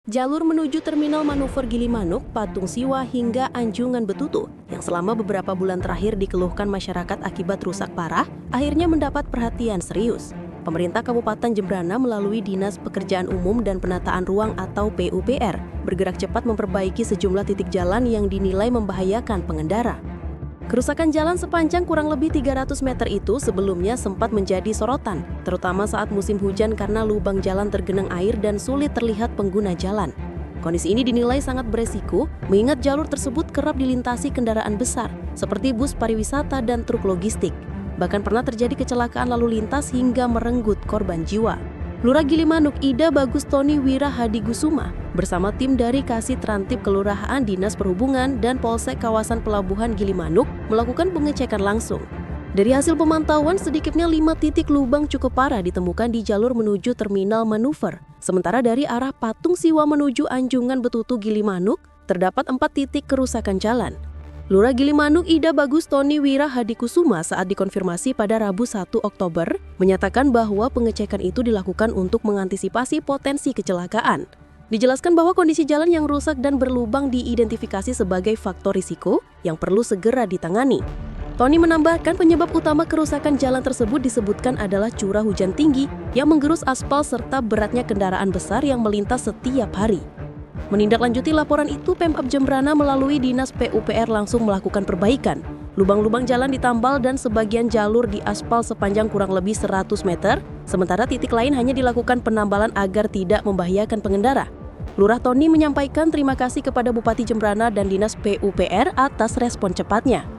Jalur menuju Terminal Manuver Gilimanuk, Patung Siwa hingga Anjungan Betutu yang selama beberapa bulan terakhir dikeluhkan masyarakat akibat rusak parah, akhirnya mendapat perhatian serius. Pemerintah Kabupaten Jembrana melalui Dinas Pekerjaan Umum dan Penataan Ruang atau PUPR bergerak cepat memperbaiki sejumlah titik jalan yang dinilai membahayakan pengendara. Kerusakan jalan sepanjang kurang lebih 300 meter itu sebelumnya sempat menjadi sorotan, terutama saat musim hujan karena lubang jalan tergenang air dan sulit terlihat pengguna jalan. Kondisi ini dinilai sangat beresiko, mengingat jalur tersebut kerap dilintasi kendaraan besar, seperti bus pariwisata dan truk logistik. Bahkan pernah terjadi kecelakaan lalu lintas hingga merenggut korban jiwa. Lurah Gilimanuk Ida Bagus Tony Wira Hadigusuma bersama tim dari Kasih Trantip Kelurahan Dinas Perhubungan dan Polsek kawasan Pelabuhan Gilimanuk melakukan pengecekan langsung. Dari hasil pemantauan, sedikitnya 5 titik lubang cukup parah ditemukan di jalur menuju Terminal Manuver. Sementara dari arah Patung Siwa menuju Anjungan Betutu Gilimanuk, terdapat 4 titik kerusakan jalan. Lurah Gilimanuk Ida Bagus Tony Wira Hadikusuma saat dikonfirmasi pada Rabu 1 Oktober menyatakan bahwa pengecekan itu dilakukan untuk mengantisipasi potensi kecelakaan. Dijelaskan bahwa kondisi jalan yang rusak dan berlubang diidentifikasi sebagai faktor risiko yang perlu segera ditangani. Tony menambahkan penyebab utama kerusakan jalan tersebut disebutkan adalah curah hujan tinggi yang menggerus aspal serta beratnya kendaraan besar yang melintas setiap hari. Menindaklanjuti laporan itu, Pemkab Jembrana melalui Dinas PUPR langsung melakukan perbaikan. Lubang-lubang jalan ditambal dan sebagian jalur diaspal sepanjang kurang lebih 100 meter, sementara titik lain hanya dilakukan penambalan agar tidak membahayakan pengendara. Lurah Tony menyampaikan terima kasih kepada Bupati Jembrana dan Dinas PUPR atas respon cepatnya.